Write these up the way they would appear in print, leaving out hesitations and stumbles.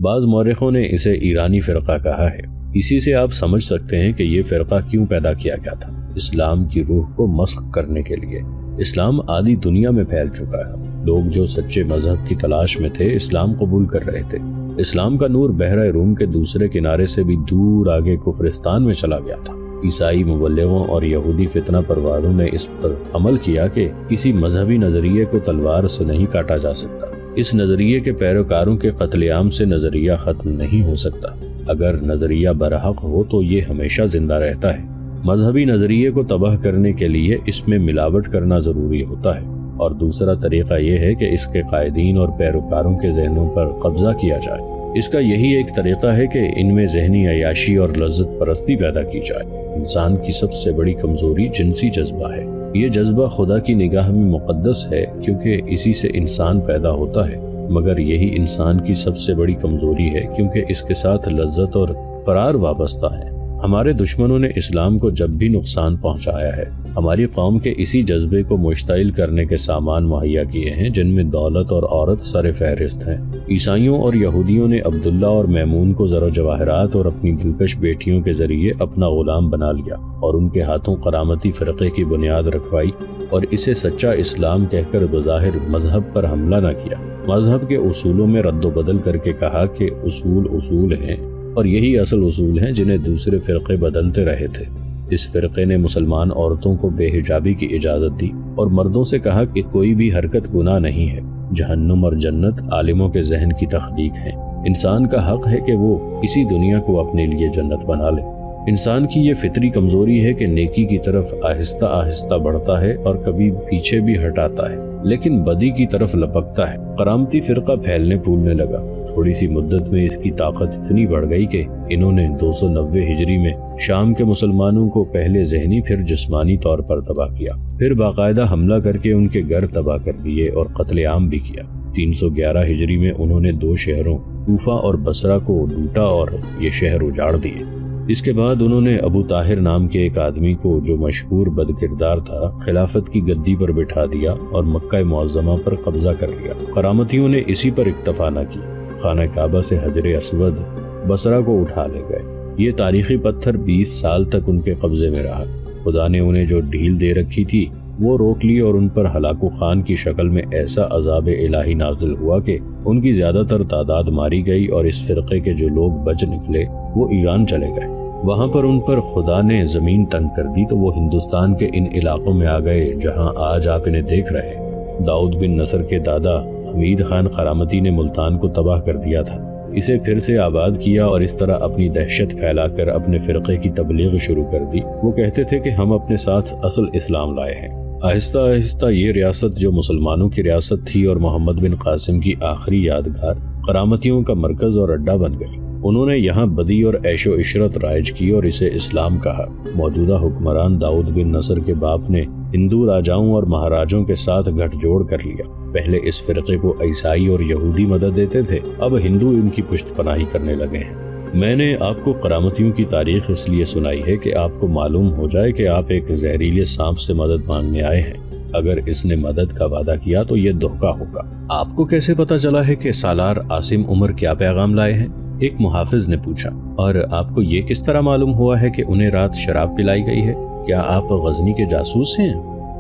بعض مورخوں نے اسے ایرانی فرقہ کہا ہے۔ اسی سے آپ سمجھ سکتے ہیں کہ یہ فرقہ کیوں پیدا کیا گیا تھا، اسلام کی روح کو مسخ کرنے کے لیے۔ اسلام آدھی دنیا میں پھیل چکا ہے، لوگ جو سچے مذہب کی تلاش میں تھے اسلام قبول کر رہے تھے۔ اسلام کا نور بحرہ روم کے دوسرے کنارے سے بھی دور آگے کفرستان میں چلا گیا تھا۔ عیسائی مبلغوں اور یہودی فتنہ پرواروں نے اس پر عمل کیا کہ کسی مذہبی نظریے کو تلوار سے نہیں کاٹا جا سکتا۔ اس نظریے کے پیروکاروں کے قتل عام سے نظریہ ختم نہیں ہو سکتا۔ اگر نظریہ برحق ہو تو یہ ہمیشہ زندہ رہتا ہے۔ مذہبی نظریے کو تباہ کرنے کے لیے اس میں ملاوٹ کرنا ضروری ہوتا ہے، اور دوسرا طریقہ یہ ہے کہ اس کے قائدین اور پیروکاروں کے ذہنوں پر قبضہ کیا جائے۔ اس کا یہی ایک طریقہ ہے کہ ان میں ذہنی عیاشی اور لذت پرستی پیدا کی جائے۔ انسان کی سب سے بڑی کمزوری جنسی جذبہ ہے۔ یہ جذبہ خدا کی نگاہ میں مقدس ہے کیونکہ اسی سے انسان پیدا ہوتا ہے، مگر یہی انسان کی سب سے بڑی کمزوری ہے کیونکہ اس کے ساتھ لذت اور فرار وابستہ ہے۔ ہمارے دشمنوں نے اسلام کو جب بھی نقصان پہنچایا ہے، ہماری قوم کے اسی جذبے کو مشتعل کرنے کے سامان مہیا کیے ہیں، جن میں دولت اور عورت سر فہرست ہیں۔ عیسائیوں اور یہودیوں نے عبداللہ اور میمون کو زر و جواہرات اور اپنی دلکش بیٹیوں کے ذریعے اپنا غلام بنا لیا اور ان کے ہاتھوں کرامتی فرقے کی بنیاد رکھوائی، اور اسے سچا اسلام کہہ کر بظاہر مذہب پر حملہ نہ کیا۔ مذہب کے اصولوں میں رد و بدل کر کے کہا کہ اصول ہیں، اور یہی اصل اصول ہیں جنہیں دوسرے فرقے بدلتے رہے تھے۔ اس فرقے نے مسلمان عورتوں کو بے حجابی کی اجازت دی اور مردوں سے کہا کہ کوئی بھی حرکت گناہ نہیں ہے، جہنم اور جنت عالموں کے ذہن کی تخلیق ہیں۔ انسان کا حق ہے کہ وہ اسی دنیا کو اپنے لیے جنت بنا لے۔ انسان کی یہ فطری کمزوری ہے کہ نیکی کی طرف آہستہ آہستہ بڑھتا ہے اور کبھی پیچھے بھی ہٹاتا ہے، لیکن بدی کی طرف لپکتا ہے۔ کرامتی فرقہ پھیلنے پھولنے لگا۔ تھوڑی سی مدت میں اس کی طاقت اتنی بڑھ گئی کہ انہوں نے 290 ہجری میں شام کے مسلمانوں کو پہلے ذہنی پھر جسمانی طور پر تباہ کیا، پھر باقاعدہ حملہ کر کے ان کے گھر تباہ کر دیے اور قتل عام بھی کیا۔ 311 ہجری میں انہوں نے 2 شہروں کوفہ اور بصرہ کو لوٹا اور یہ شہر اجاڑ دیے۔ اس کے بعد انہوں نے ابو طاہر نام کے ایک آدمی کو، جو مشہور بدکردار تھا، خلافت کی گدی پر بٹھا دیا اور مکہ معظمہ پر قبضہ کر لیا۔ کرامتیوں نے اسی پر اکتفا نہ کی، خانہ کعبہ سے حجر اسود بصرہ کو اٹھا لے گئے۔ یہ تاریخی پتھر 20 سال تک ان کے قبضے میں رہا۔ خدا نے انہیں جو ڈھیل دے رکھی تھی وہ روک لی، اور ان پر ہلاک و خان کی شکل میں ایسا عذاب الہی نازل ہوا کہ ان کی زیادہ تر تعداد ماری گئی، اور اس فرقے کے جو لوگ بچ نکلے وہ ایران چلے گئے۔ وہاں پر ان پر خدا نے زمین تنگ کر دی تو وہ ہندوستان کے ان علاقوں میں آ گئے جہاں آج آپ انہیں دیکھ رہے ہیں۔ داؤد بن نصر کے دادا حمید خان کرامتی نے ملتان کو تباہ کر دیا تھا، اسے پھر سے آباد کیا اور اس طرح اپنی دہشت پھیلا کر اپنے فرقے کی تبلیغ شروع کر دی۔ وہ کہتے تھے کہ ہم اپنے ساتھ اصل اسلام لائے ہیں۔ آہستہ آہستہ یہ ریاست جو مسلمانوں کی ریاست تھی اور محمد بن قاسم کی آخری یادگار، کرامتیوں کا مرکز اور اڈا بن گئی۔ انہوں نے یہاں بدی اور عیش و عشرت رائج کی اور اسے اسلام کہا۔ موجودہ حکمران داؤد بن نصر کے باپ نے ہندو راجاؤں اور مہاراجوں کے ساتھ گٹھ جوڑ کر لیا۔ پہلے اس فرقے کو عیسائی اور یہودی مدد دیتے تھے، اب ہندو ان کی پشت پناہی کرنے لگے ہیں۔ میں نے آپ کو کرامتیوں کی تاریخ اس لیے سنائی ہے کہ آپ کو معلوم ہو جائے کہ آپ ایک زہریلے سانپ سے مدد مانگنے آئے ہیں۔ اگر اس نے مدد کا وعدہ کیا تو یہ دھوکہ ہوگا۔ آپ کو کیسے پتا چلا ہے کہ سالار عاصم عمر کیا پیغام لائے ہیں؟ ایک محافظ نے پوچھا۔ اور آپ کو یہ کس طرح معلوم ہوا ہے کہ انہیں رات شراب پلائی گئی ہے؟ کیا آپ غزنی کے جاسوس ہیں؟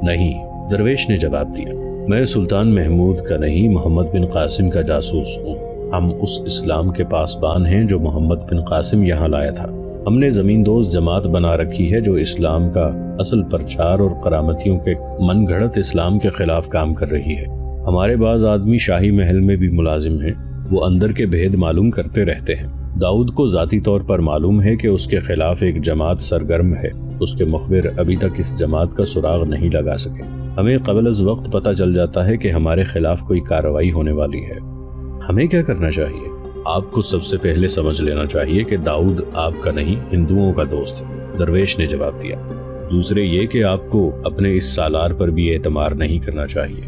نہیں، درویش نے جواب دیا، میں سلطان محمود کا نہیں، محمد بن قاسم کا جاسوس ہوں۔ ہم اس اسلام کے پاسبان ہیں جو محمد بن قاسم یہاں لایا تھا۔ ہم نے زمین دوز جماعت بنا رکھی ہے جو اسلام کا اصل پرچار اور کرامتیوں کے من گھڑت اسلام کے خلاف کام کر رہی ہے۔ ہمارے بعض آدمی شاہی محل میں بھی ملازم ہیں، وہ اندر کے بھید معلوم کرتے رہتے ہیں۔ داؤد کو ذاتی طور پر معلوم ہے کہ اس کے خلاف ایک جماعت سرگرم ہے، اس کے مخبر ابھی تک اس جماعت کا سراغ نہیں لگا سکے۔ ہمیں قبل از وقت پتہ چل جاتا ہے کہ ہمارے خلاف کوئی کارروائی ہونے والی ہے۔ ہمیں کیا کرنا چاہیے؟ آپ کو سب سے پہلے سمجھ لینا چاہیے کہ داؤد آپ کا نہیں، ہندوؤں کا دوست ہے، درویش نے جواب دیا۔ دوسرے یہ کہ آپ کو اپنے اس سالار پر بھی اعتماد نہیں کرنا چاہیے۔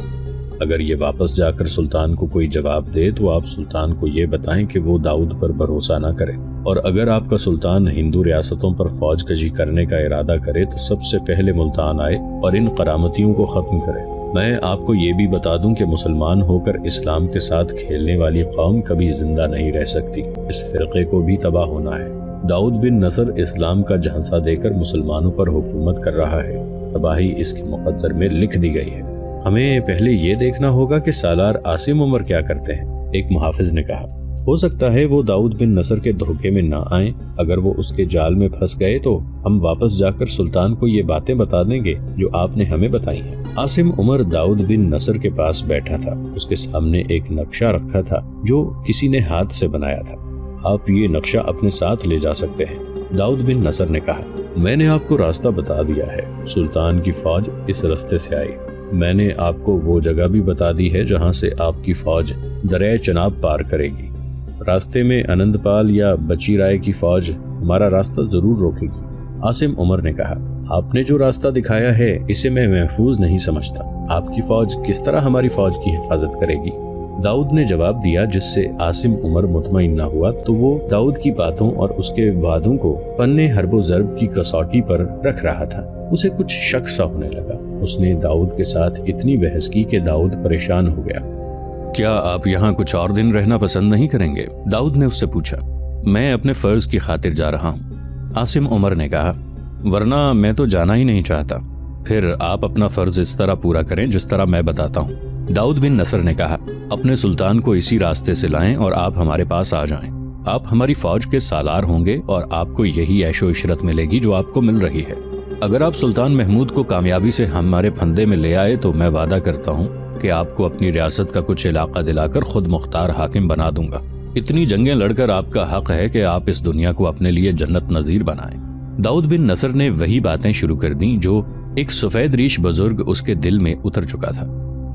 اگر یہ واپس جا کر سلطان کو کوئی جواب دے تو آپ سلطان کو یہ بتائیں کہ وہ داؤد پر بھروسہ نہ کرے، اور اگر آپ کا سلطان ہندو ریاستوں پر فوج کشی کرنے کا ارادہ کرے تو سب سے پہلے ملتان آئے اور ان کرامتیوں کو ختم کرے۔ میں آپ کو یہ بھی بتا دوں کہ مسلمان ہو کر اسلام کے ساتھ کھیلنے والی قوم کبھی زندہ نہیں رہ سکتی، اس فرقے کو بھی تباہ ہونا ہے۔ داؤد بن نصر اسلام کا جھانسا دے کر مسلمانوں پر حکومت کر رہا ہے، تباہی اس کے مقدر میں لکھ دی گئی ہے۔ ہمیں پہلے یہ دیکھنا ہوگا کہ سالار عاصم عمر کیا کرتے ہیں، ایک محافظ نے کہا۔ ہو سکتا ہے وہ داؤد بن نصر کے دھوکے میں نہ آئیں، اگر وہ اس کے جال میں پھنس گئے تو ہم واپس جا کر سلطان کو یہ باتیں بتا دیں گے جو آپ نے ہمیں بتائی ہیں۔ عاصم عمر داؤد بن نصر کے پاس بیٹھا تھا، اس کے سامنے ایک نقشہ رکھا تھا جو کسی نے ہاتھ سے بنایا تھا۔ آپ یہ نقشہ اپنے ساتھ لے جا سکتے ہیں، داؤد بن نصر نے کہا۔ میں نے آپ کو راستہ بتا دیا ہے، سلطان کی فوج اس راستے سے آئی۔ میں نے آپ کو وہ جگہ بھی بتا دی ہے جہاں سے آپ کی فوج دریائے چناب پار کرے گی۔ راستے میں انند پال یا بچی رائے کی فوج ہمارا راستہ ضرور روکے گی۔ عاصم عمر نے کہا، آپ نے جو راستہ دکھایا ہے اسے میں محفوظ نہیں سمجھتا، آپ کی فوج کس طرح ہماری فوج کی حفاظت کرے گی؟ داؤد نے جواب دیا، جس سے عاصم عمر مطمئن نہ ہوا تو وہ داؤد کی باتوں اور اس کے وعدوں کو پنے حرب و ضرب کی کسوٹی پر رکھ رہا تھا۔ اسے کچھ شک سا ہونے لگا۔ اس نے داؤد کے ساتھ اتنی بحث کی کہ داؤد پریشان ہو گیا۔ کیا آپ یہاں کچھ اور دن رہنا پسند نہیں کریں گے؟ داؤد نے اس سے پوچھا۔ میں اپنے فرض کی خاطر جا رہا ہوں، عاصم عمر نے کہا، ورنہ میں تو جانا ہی نہیں چاہتا۔ پھر آپ اپنا فرض اس طرح پورا کریں جس طرح میں بتاتا ہوں۔ داؤد بن نصر نے کہا، اپنے سلطان کو اسی راستے سے لائیں اور آپ ہمارے پاس آ جائیں۔ آپ ہماری فوج کے سالار ہوں گے اور آپ کو یہی عیش و عشرت ملے گی جو آپ کو مل رہی ہے۔ اگر آپ سلطان محمود کو کامیابی سے ہمارے پھندے میں لے آئے تو میں وعدہ کرتا ہوں کہ آپ کو اپنی ریاست کا کچھ علاقہ دلا کر خود مختار حاکم بنا دوں گا۔ اتنی جنگیں لڑ کر آپ کا حق ہے کہ آپ اس دنیا کو اپنے لیے جنت نظیر بنائیں۔ داؤد بن نصر نے وہی باتیں شروع کر دیں جو ایک سفید ریش بزرگ اس کے دل میں اتر چکا تھا۔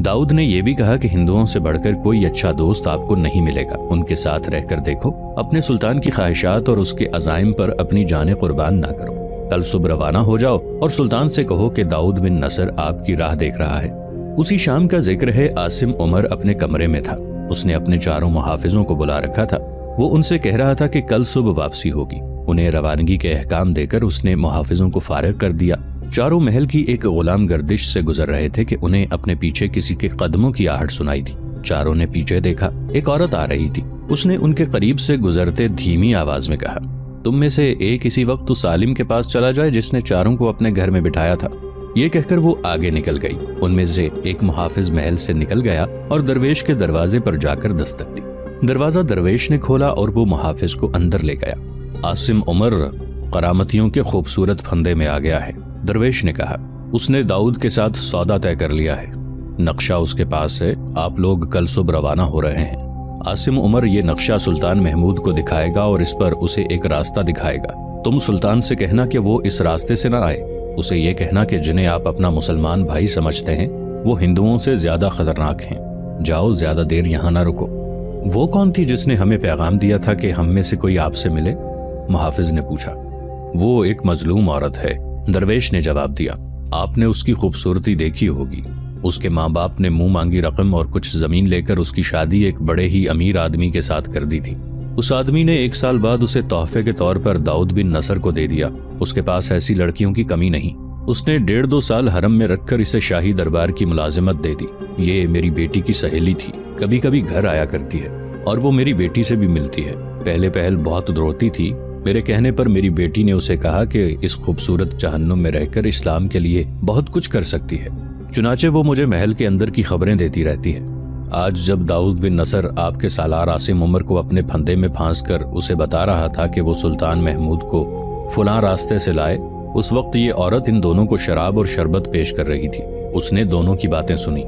داؤد نے یہ بھی کہا کہ ہندوؤں سے بڑھ کر کوئی اچھا دوست آپ کو نہیں ملے گا، ان کے ساتھ رہ کر دیکھو، اپنے سلطان کی خواہشات اور اس کے عزائم پر اپنی جانیں قربان نہ کرو۔ کل صبح روانہ ہو جاؤ اور سلطان سے کہو کہ داؤد بن نصر آپ کی راہ دیکھ رہا ہے۔ اسی شام کا ذکر ہے، عاصم عمر اپنے کمرے میں تھا۔ اس نے اپنے چاروں محافظوں کو بلا رکھا تھا۔ وہ ان سے کہہ رہا تھا کہ کل صبح واپسی ہوگی۔ انہیں روانگی کے احکام دے کر اس نے محافظوں کو فارغ کر دیا۔ چاروں محل کی ایک غلام گردش سے گزر رہے تھے کہ انہیں اپنے پیچھے کسی کے قدموں کی آہٹ سنائی دی۔ چاروں نے پیچھے دیکھا، ایک عورت آ رہی تھی۔ اس نے ان کے قریب سے گزرتے دھیمی آواز میں کہا، تم میں سے ایک اسی وقت اس عالم کے پاس چلا جائے جس نے چاروں کو اپنے گھر میں بٹھایا تھا۔ یہ کہہ کر وہ آگے نکل گئی۔ ان میں سے ایک محافظ محل سے نکل گیا اور درویش کے دروازے پر جا کر دستک دی۔ دروازہ درویش نے کھولا اور وہ محافظ کو اندر لے گیا۔ عاصم عمر کرامتیوں کے خوبصورت پھندے میں آ گیا ہے، درویش نے کہا۔ اس نے داؤد کے ساتھ سودا طے کر لیا ہے، نقشہ اس کے پاس ہے، آپ لوگ کل صبح روانہ ہو رہے ہیں۔ عاصم عمر یہ نقشہ سلطان محمود کو دکھائے گا اور اس پر اسے ایک راستہ دکھائے گا۔ تم سلطان سے کہنا کہ وہ اس راستے سے نہ آئے، اسے یہ کہنا کہ جنہیں آپ اپنا مسلمان بھائی سمجھتے ہیں وہ ہندوؤں سے زیادہ خطرناک ہیں۔ جاؤ، زیادہ دیر یہاں نہ رکو۔ وہ کون تھی جس نے ہمیں پیغام دیا تھا کہ ہم میں سے کوئی آپ سے ملے؟ محافظ نے پوچھا۔ وہ ایک مظلوم عورت ہے، درویش نے جواب دیا۔ آپ نے اس کی خوبصورتی دیکھی ہوگی۔ اس کے ماں باپ نے منہ مانگی رقم اور کچھ زمین لے کر اس کی شادی ایک بڑے ہی امیر آدمی کے ساتھ کر دی تھی۔ اس آدمی نے 1 سال بعد اسے تحفے کے طور پر داؤد بن نصر کو دے دیا۔ اس کے پاس ایسی لڑکیوں کی کمی نہیں۔ اس نے 1.5-2 سال حرم میں رکھ کر اسے شاہی دربار کی ملازمت دے دی۔ یہ میری بیٹی کی سہیلی تھی، کبھی کبھی گھر آیا کرتی ہے اور وہ میری بیٹی سے بھی ملتی ہے۔ پہلے بہت روتی تھی۔ میرے کہنے پر میری بیٹی نے اسے کہا کہ اس خوبصورت جہنم میں رہ کر اسلام کے لیے بہت کچھ کر سکتی ہے۔ چنانچہ وہ مجھے محل کے اندر کی خبریں دیتی رہتی ہے۔ آج جب داؤد بن نصر آپ کے سالار عاصم عمر کو اپنے پھندے میں پھانس کر اسے بتا رہا تھا کہ وہ سلطان محمود کو فلاں راستے سے لائے، اس وقت یہ عورت ان دونوں کو شراب اور شربت پیش کر رہی تھی۔ اس نے دونوں کی باتیں سنی۔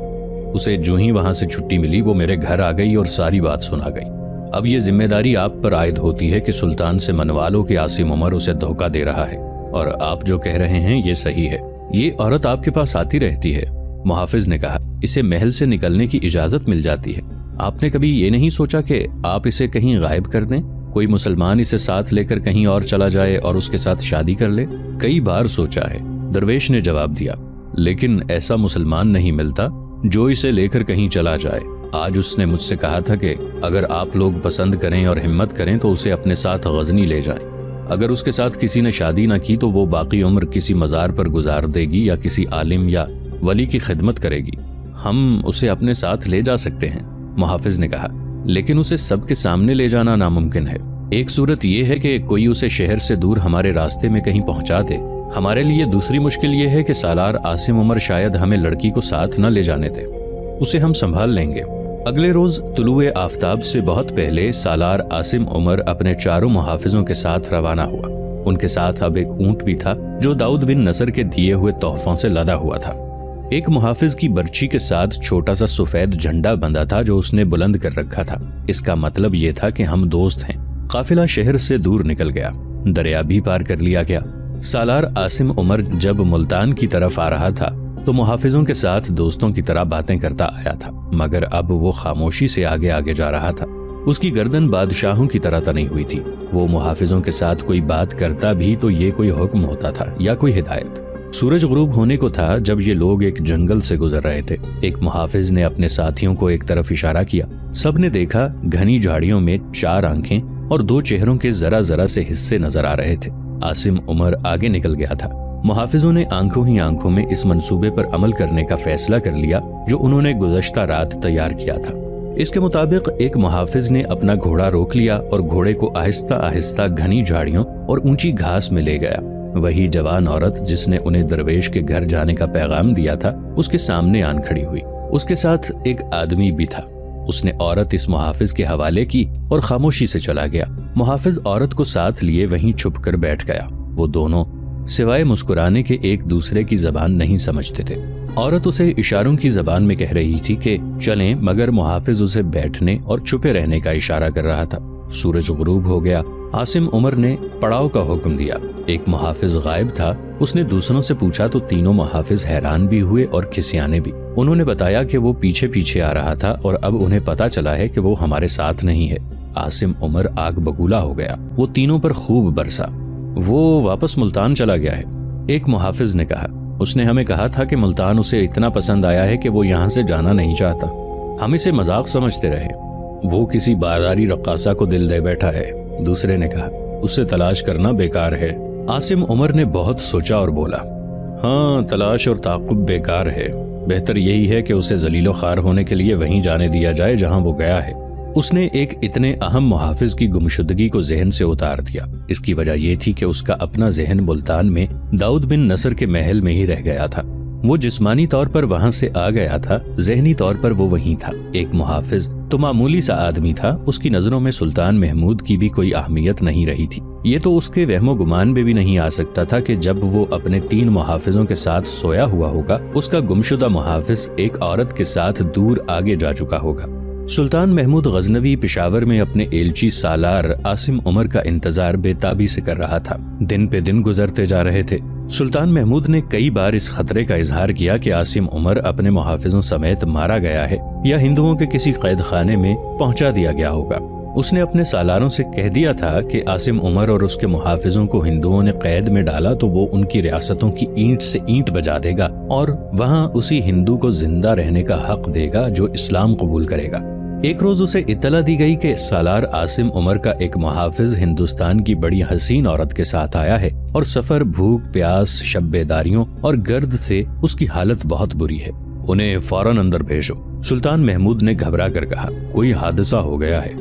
اسے جو ہی وہاں سے چھٹی ملی وہ میرے گھر آ گئی اور ساری بات سنا گئی۔ اب یہ ذمہ داری آپ پر عائد ہوتی ہے کہ سلطان سے منوا لو کہ عاصم عمر اسے دھوکہ دے رہا ہے، اور آپ جو کہہ رہے ہیں یہ صحیح ہے۔ یہ عورت آپ کے پاس آتی رہتی ہے، محافظ نے کہا۔ اسے محل سے نکلنے کی اجازت مل جاتی ہے۔ آپ نے کبھی یہ نہیں سوچا کہ آپ اسے کہیں غائب کر دیں؟ کوئی مسلمان اسے ساتھ لے کر کہیں اور چلا جائے اور اس کے ساتھ شادی کر لے؟ کئی بار سوچا ہے، درویش نے جواب دیا، لیکن ایسا مسلمان نہیں ملتا جو اسے لے کر کہیں چلا جائے۔ آج اس نے مجھ سے کہا تھا کہ اگر آپ لوگ پسند کریں اور ہمت کریں تو اسے اپنے ساتھ غزنی لے جائیں۔ اگر اس کے ساتھ کسی نے شادی نہ کی تو وہ باقی عمر کسی مزار پر گزار دے گی یا کسی عالم یا ولی کی خدمت کرے گی۔ ہم اسے اپنے ساتھ لے جا سکتے ہیں، محافظ نے کہا، لیکن اسے سب کے سامنے لے جانا ناممکن ہے۔ ایک صورت یہ ہے کہ کوئی اسے شہر سے دور ہمارے راستے میں کہیں پہنچا دے۔ ہمارے لیے دوسری مشکل یہ ہے کہ سالار عاصم عمر شاید ہمیں لڑکی کو ساتھ نہ لے جانے دے۔ اسے ہم سنبھال لیں گے۔ اگلے روز طلوع آفتاب سے بہت پہلے سالار عاصم عمر اپنے 4 محافظوں کے ساتھ روانہ ہوا۔ ان کے ساتھ اب ایک اونٹ بھی تھا جو داؤد بن نصر کے دیے ہوئے تحفوں سے لدا ہوا تھا۔ ایک محافظ کی برچی کے ساتھ چھوٹا سا سفید جھنڈا بندھا تھا جو اس نے بلند کر رکھا تھا۔ اس کا مطلب یہ تھا کہ ہم دوست ہیں۔ قافلہ شہر سے دور نکل گیا، دریا بھی پار کر لیا گیا۔ سالار عاصم عمر جب ملتان کی طرف آ رہا تھا تو محافظوں کے ساتھ دوستوں کی طرح باتیں کرتا آیا تھا، مگر اب وہ خاموشی سے آگے آگے جا رہا تھا۔ اس کی گردن بادشاہوں کی طرح تنی ہوئی تھی۔ وہ محافظوں کے ساتھ کوئی بات کرتا بھی تو یہ کوئی حکم ہوتا تھا یا کوئی ہدایت۔ سورج غروب ہونے کو تھا جب یہ لوگ ایک جنگل سے گزر رہے تھے۔ ایک محافظ نے اپنے ساتھیوں کو ایک طرف اشارہ کیا۔ سب نے دیکھا گھنی جھاڑیوں میں 4 آنکھیں اور 2 چہروں کے ذرا ذرا سے حصے نظر آ رہے تھے۔ عاصم عمر آگے نکل گیا تھا۔ محافظوں نے آنکھوں ہی آنکھوں میں اس منصوبے پر عمل کرنے کا فیصلہ کر لیا جو انہوں نے گزشتہ رات تیار کیا تھا۔ اس کے مطابق ایک محافظ نے اپنا گھوڑا روک لیا اور گھوڑے کو آہستہ آہستہ گھنی جھاڑیوں اور اونچی گھاس میں لے گیا۔ وہی جوان عورت جس نے انہیں درویش کے گھر جانے کا پیغام دیا تھا اس کے سامنے آن کھڑی ہوئی۔ اس کے ساتھ ایک آدمی بھی تھا۔ اس نے عورت اس محافظ کے حوالے کی اور خاموشی سے چلا گیا۔ محافظ عورت کو ساتھ لیے وہیں چھپ کر بیٹھ گیا۔ وہ دونوں سوائے مسکرانے کے ایک دوسرے کی زبان نہیں سمجھتے تھے۔ عورت اسے اشاروں کی زبان میں کہہ رہی تھی کہ چلیں، مگر محافظ اسے بیٹھنے اور چھپے رہنے کا اشارہ کر رہا تھا۔ سورج غروب ہو گیا۔ عاصم عمر نے پڑاؤ کا حکم دیا۔ ایک محافظ غائب تھا۔ اس نے دوسروں سے پوچھا تو تینوں محافظ حیران بھی ہوئے اور کھسیانے بھی۔ انہوں نے بتایا کہ وہ پیچھے پیچھے آ رہا تھا اور اب انہیں پتا چلا ہے کہ وہ ہمارے ساتھ نہیں ہے۔ عاصم عمر آگ بگولا ہو گیا۔ وہ تینوں پر خوب برسا۔ وہ واپس ملتان چلا گیا ہے، ایک محافظ نے کہا۔ اس نے ہمیں کہا تھا کہ ملتان اسے اتنا پسند آیا ہے کہ وہ یہاں سے جانا نہیں چاہتا۔ ہم اسے مذاق سمجھتے رہے۔ وہ کسی بازاری رقاصہ کو دل دے بیٹھا ہے، دوسرے نے کہا۔ اسے تلاش کرنا بیکار ہے۔ عاصم عمر نے بہت سوچا اور بولا، ہاں، تلاش اور تعاقب بیکار ہے۔ بہتر یہی ہے کہ اسے ذلیل و خوار ہونے کے لیے وہیں جانے دیا جائے جہاں وہ گیا ہے۔ اس نے ایک اتنے اہم محافظ کی گمشدگی کو ذہن سے اتار دیا۔ اس کی وجہ یہ تھی کہ اس کا اپنا ذہن ملتان میں داؤد بن نصر کے محل میں ہی رہ گیا تھا۔ وہ جسمانی طور پر وہاں سے آ گیا تھا، ذہنی طور پر وہ وہیں تھا۔ ایک محافظ تو معمولی سا آدمی تھا، اس کی نظروں میں سلطان محمود کی بھی کوئی اہمیت نہیں رہی تھی۔ یہ تو اس کے وہم و گمان میں بھی نہیں آ سکتا تھا کہ جب وہ اپنے 3 محافظوں کے ساتھ سویا ہوا ہوگا، اس کا گمشدہ محافظ ایک عورت کے ساتھ دور آگے جا چکا ہوگا۔ سلطان محمود غزنوی پشاور میں اپنے ایلچی سالار عاصم عمر کا انتظار بے تابی سے کر رہا تھا۔ دن پہ دن گزرتے جا رہے تھے۔ سلطان محمود نے کئی بار اس خطرے کا اظہار کیا کہ عاصم عمر اپنے محافظوں سمیت مارا گیا ہے یا ہندوؤں کے کسی قید خانے میں پہنچا دیا گیا ہوگا۔ اس نے اپنے سالاروں سے کہہ دیا تھا کہ عاصم عمر اور اس کے محافظوں کو ہندوؤں نے قید میں ڈالا تو وہ ان کی ریاستوں کی اینٹ سے اینٹ بجا دے گا اور وہاں اسی ہندو کو زندہ رہنے کا حق دے گا جو اسلام قبول کرے گا۔ ایک روز اسے اطلاع دی گئی کہ سالار عاصم عمر کا ایک محافظ ہندوستان کی بڑی حسین عورت کے ساتھ آیا ہے اور سفر، بھوک، پیاس، شب بیداریوں اور گرد سے اس کی حالت بہت بری ہے۔ انہیں فوراً اندر بھیجو۔ سلطان محمود نے گھبرا کر کہا، کوئی حادثہ ہو گیا ہے۔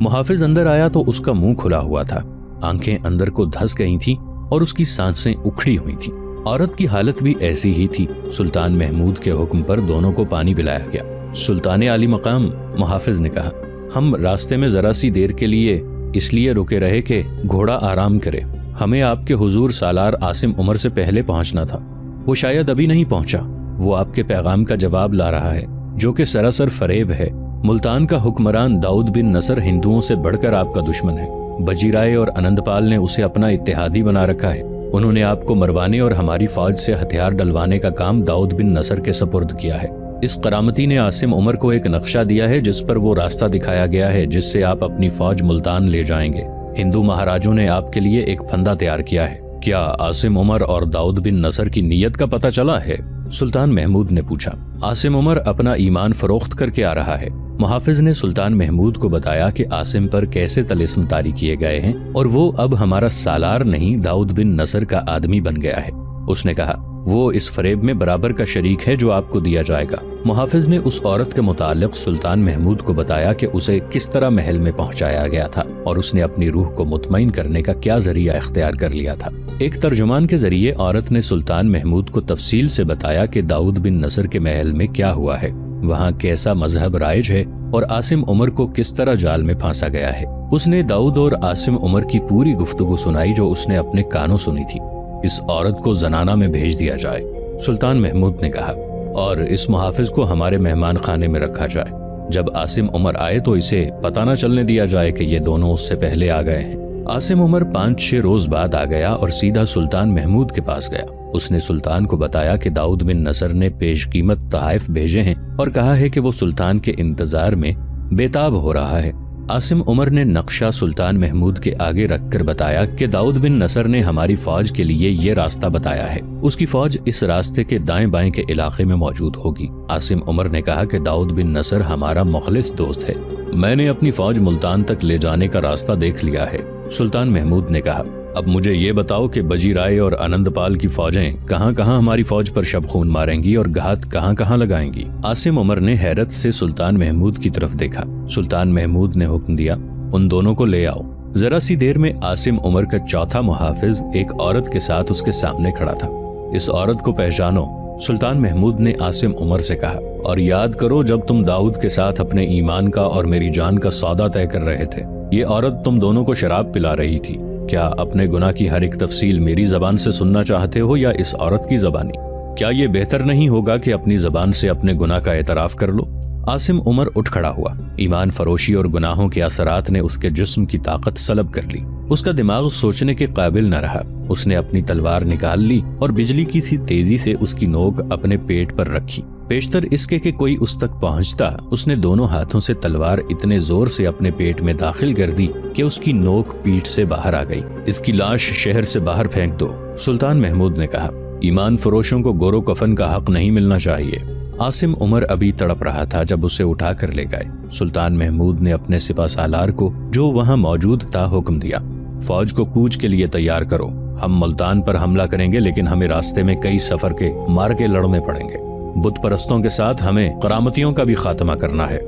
محافظ اندر آیا تو اس کا منہ کھلا ہوا تھا، آنکھیں اندر کو دھس گئی تھیں اور اس کی سانسیں اکھڑی ہوئی تھیں۔ عورت کی حالت بھی ایسی ہی تھی۔ سلطان محمود کے حکم پر دونوں کو پانی پلایا گیا۔ سلطان عالی مقام، محافظ نے کہا، ہم راستے میں ذرا سی دیر کے لیے اس لیے رکے رہے کہ گھوڑا آرام کرے۔ ہمیں آپ کے حضور سالار عاصم عمر سے پہلے پہنچنا تھا۔ وہ شاید ابھی نہیں پہنچا۔ وہ آپ کے پیغام کا جواب لا رہا ہے جو کہ سراسر فریب ہے۔ ملتان کا حکمران داؤد بن نصر ہندوؤں سے بڑھ کر آپ کا دشمن ہے۔ بجی رائے اور انند پال نے اسے اپنا اتحادی بنا رکھا ہے۔ انہوں نے آپ کو مروانے اور ہماری فوج سے ہتھیار ڈلوانے کا کام داؤد بن نصر کے سپرد کیا ہے۔ اس کرامتی نے عاصم عمر کو ایک نقشہ دیا ہے جس پر وہ راستہ دکھایا گیا ہے جس سے آپ اپنی فوج ملتان لے جائیں گے۔ ہندو مہاراجوں نے آپ کے لیے ایک پھندا تیار کیا ہے۔ کیا عاصم عمر اور داؤد بن نصر کی نیت کا پتہ چلا ہے؟ سلطان محمود نے پوچھا۔ عاصم عمر اپنا ایمان فروخت کر کے آ رہا ہے۔ محافظ نے سلطان محمود کو بتایا کہ عاصم پر کیسے طلسم طاری کیے گئے ہیں اور وہ اب ہمارا سالار نہیں، داؤد بن نصر کا آدمی بن گیا ہے۔ اس نے کہا، وہ اس فریب میں برابر کا شریک ہے جو آپ کو دیا جائے گا۔ محافظ نے اس عورت کے متعلق سلطان محمود کو بتایا کہ اسے کس طرح محل میں پہنچایا گیا تھا اور اس نے اپنی روح کو مطمئن کرنے کا کیا ذریعہ اختیار کر لیا تھا۔ ایک ترجمان کے ذریعے عورت نے سلطان محمود کو تفصیل سے بتایا کہ داؤد بن نصر کے محل میں کیا ہوا ہے، وہاں کیسا مذہب رائج ہے اور عاصم عمر کو کس طرح جال میں پھانسا گیا ہے۔ اس نے داؤد اور عاصم عمر کی پوری گفتگو سنائی جو اس نے اپنے کانوں سنی تھی۔ اس عورت کو زنانہ میں بھیج دیا جائے، سلطان محمود نے کہا، اور اس محافظ کو ہمارے مہمان خانے میں رکھا جائے۔ جب عاصم عمر آئے تو اسے پتہ نہ چلنے دیا جائے کہ یہ دونوں اس سے پہلے آ گئے ہیں۔ عاصم عمر 5-6 روز بعد آ گیا اور سیدھا سلطان محمود کے پاس گیا۔ اس نے سلطان کو بتایا کہ داؤد بن نصر نے پیش قیمت تحائف بھیجے ہیں اور کہا ہے کہ وہ سلطان کے انتظار میں بےتاب ہو رہا ہے۔ عاصم عمر نے نقشہ سلطان محمود کے آگے رکھ کر بتایا کہ داؤد بن نصر نے ہماری فوج کے لیے یہ راستہ بتایا ہے، اس کی فوج اس راستے کے دائیں بائیں کے علاقے میں موجود ہوگی۔ عاصم عمر نے کہا کہ داؤد بن نصر ہمارا مخلص دوست ہے، میں نے اپنی فوج ملتان تک لے جانے کا راستہ دیکھ لیا ہے۔ سلطان محمود نے کہا، اب مجھے یہ بتاؤ کہ بجی رائے اور آنند پال کی فوجیں کہاں کہاں ہماری فوج پر شب خون ماریں گی اور گھات کہاں کہاں لگائیں گی؟ عاصم عمر نے حیرت سے سلطان محمود کی طرف دیکھا۔ سلطان محمود نے حکم دیا، ان دونوں کو لے آؤ۔ ذرا سی دیر میں عاصم عمر کا چوتھا محافظ ایک عورت کے ساتھ اس کے سامنے کھڑا تھا۔ اس عورت کو پہچانو، سلطان محمود نے عاصم عمر سے کہا، اور یاد کرو جب تم داؤد کے ساتھ اپنے ایمان کا اور میری جان کا سودا طے کر رہے تھے، یہ عورت تم دونوں کو شراب پلا رہی تھی۔ کیا اپنے گناہ کی ہر ایک تفصیل میری زبان سے سننا چاہتے ہو یا اس عورت کی زبانی؟ کیا یہ بہتر نہیں ہوگا کہ اپنی زبان سے اپنے گناہ کا اعتراف کر لو؟ عاصم عمر اٹھ کھڑا ہوا۔ ایمان فروشی اور گناہوں کے اثرات نے اس کے جسم کی طاقت سلب کر لی۔ اس کا دماغ سوچنے کے قابل نہ رہا۔ اس نے اپنی تلوار نکال لی اور بجلی کی سی تیزی سے اس کی نوک اپنے پیٹ پر رکھی۔ پیشتر اس کے کہ کوئی اس تک پہنچتا، اس نے دونوں ہاتھوں سے تلوار اتنے زور سے اپنے پیٹ میں داخل کر دی کہ اس کی نوک پیٹ سے باہر آ گئی۔ اس کی لاش شہر سے باہر پھینک دو، سلطان محمود نے کہا۔ ایمان فروشوں کو گورو کفن کا حق نہیں ملنا چاہیے۔ عاصم عمر ابھی تڑپ رہا تھا جب اسے اٹھا کر لے گئے۔ سلطان محمود نے اپنے سپہ سالار کو جو وہاں موجود تھا حکم دیا، فوج کو کوچ کے لیے تیار کرو، ہم ملتان پر حملہ کریں گے لیکن ہمیں راستے میں کئی سفر کے مار کے لڑنے پڑیں گے۔ بت پرستوں کے ساتھ ہمیں کرامتیوں کا بھی خاتمہ کرنا ہے۔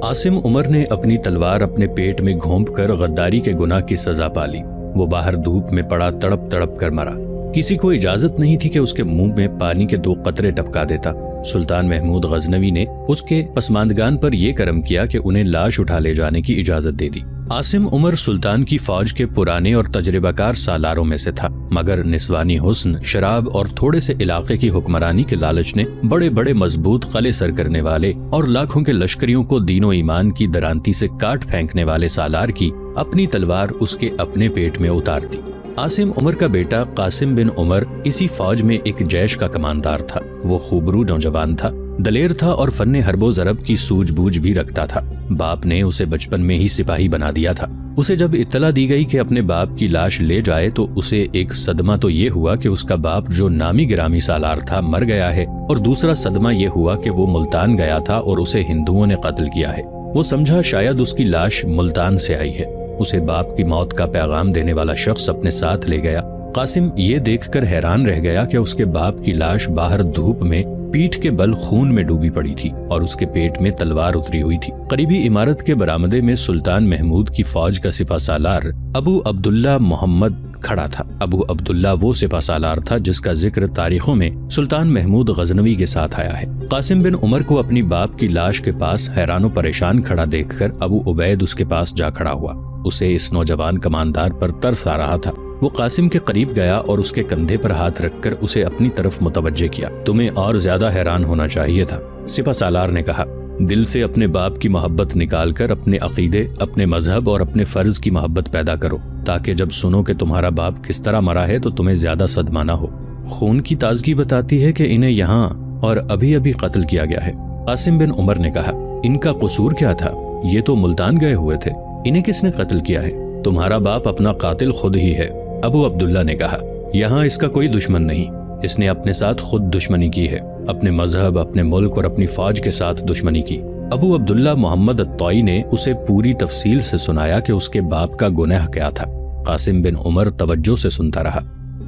عاصم عمر نے اپنی تلوار اپنے پیٹ میں گھونپ کر غداری کے گناہ کی سزا پالی۔ وہ باہر دھوپ میں پڑا تڑپ تڑپ کر مرا۔ کسی کو اجازت نہیں تھی کہ اس کے منہ میں پانی کے 2 قطرے ٹپکا دیتا۔ سلطان محمود غزنوی نے اس کے پسماندگان پر یہ کرم کیا کہ انہیں لاش اٹھا لے جانے کی اجازت دے دی۔ عاصم عمر سلطان کی فوج کے پرانے اور تجربہ کار سالاروں میں سے تھا، مگر نسوانی حسن، شراب اور تھوڑے سے علاقے کی حکمرانی کے لالچ نے بڑے بڑے مضبوط قلعے سر کرنے والے اور لاکھوں کے لشکریوں کو دین و ایمان کی درانتی سے کاٹ پھینکنے والے سالار کی اپنی تلوار اس کے اپنے پیٹ میں اتار دی۔ عاصم عمر کا بیٹا قاسم بن عمر اسی فوج میں ایک جیش کا کماندار تھا۔ وہ خوبرو نوجوان تھا، دلیر تھا اور فن حرب و ضرب کی سوجھ بوجھ بھی رکھتا تھا۔ باپ نے اسے بچپن میں ہی سپاہی بنا دیا تھا۔ اسے جب اطلاع دی گئی کہ اپنے باپ کی لاش لے جائے تو اسے ایک صدمہ تو یہ ہوا کہ اس کا باپ جو نامی گرامی سالار تھا مر گیا ہے، اور دوسرا صدمہ یہ ہوا کہ وہ ملتان گیا تھا اور اسے ہندوؤں نے قتل کیا ہے۔ وہ سمجھا شاید اس کی لاش ملتان سے آئی ہے۔ اسے باپ کی موت کا پیغام دینے والا شخص اپنے ساتھ لے گیا۔ قاسم یہ دیکھ کر حیران رہ گیا کہ اس کے باپ کی لاش باہر دھوپ میں پیٹھ کے بل خون میں ڈوبی پڑی تھی اور اس کے پیٹ میں تلوار اتری ہوئی تھی۔ قریبی عمارت کے برآمدے میں سلطان محمود کی فوج کا سپہ سالار ابو عبداللہ محمد کھڑا تھا۔ ابو عبداللہ وہ سپہ سالار تھا جس کا ذکر تاریخوں میں سلطان محمود غزنوی کے ساتھ آیا ہے۔ قاسم بن عمر کو اپنی باپ کی لاش کے پاس حیران و پریشان کھڑا دیکھ کر ابو عبید اس کے پاس جا کھڑا ہوا۔ اسے اس نوجوان کماندار پر ترس آ رہا تھا۔ وہ قاسم کے قریب گیا اور اس کے کندھے پر ہاتھ رکھ کر اسے اپنی طرف متوجہ کیا۔ تمہیں اور زیادہ حیران ہونا چاہیے تھا، سپہ سالار نے کہا۔ دل سے اپنے باپ کی محبت نکال کر اپنے عقیدے، اپنے مذہب اور اپنے فرض کی محبت پیدا کرو، تاکہ جب سنو کہ تمہارا باپ کس طرح مرا ہے تو تمہیں زیادہ صدمہ نہ ہو۔ خون کی تازگی بتاتی ہے کہ انہیں یہاں اور ابھی ابھی قتل کیا گیا ہے۔ قاسم بن عمر نے کہا، ان کا قصور کیا تھا؟ یہ تو ملتان گئے ہوئے تھے، انہیں کس نے قتل کیا ہے؟ تمہارا باپ اپنا قاتل خود ہی ہے، ابو عبداللہ نے کہا۔ یہاں اس کا کوئی دشمن نہیں، اس نے اپنے ساتھ خود دشمنی کی ہے، اپنے مذہب، اپنے ملک اور اپنی فوج کے ساتھ دشمنی کی۔ ابو عبداللہ محمد الطائی نے اسے پوری تفصیل سے سنایا کہ اس کے باپ کا گناہ کیا تھا۔ قاسم بن عمر توجہ سے سنتا رہا۔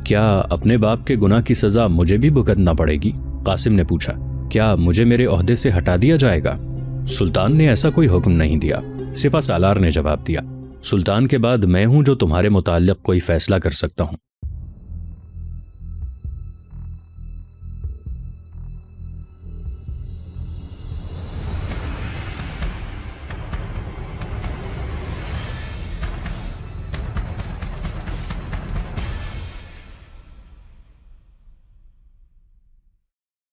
کیا اپنے باپ کے گناہ کی سزا مجھے بھی بھگتنا پڑے گی؟ قاسم نے پوچھا۔ کیا مجھے میرے عہدے سے ہٹا دیا جائے گا؟ سلطان نے ایسا کوئی حکم نہیں دیا، سپہ سالار نے جواب دیا۔ سلطان کے بعد میں ہوں جو تمہارے متعلق کوئی فیصلہ کر سکتا ہوں۔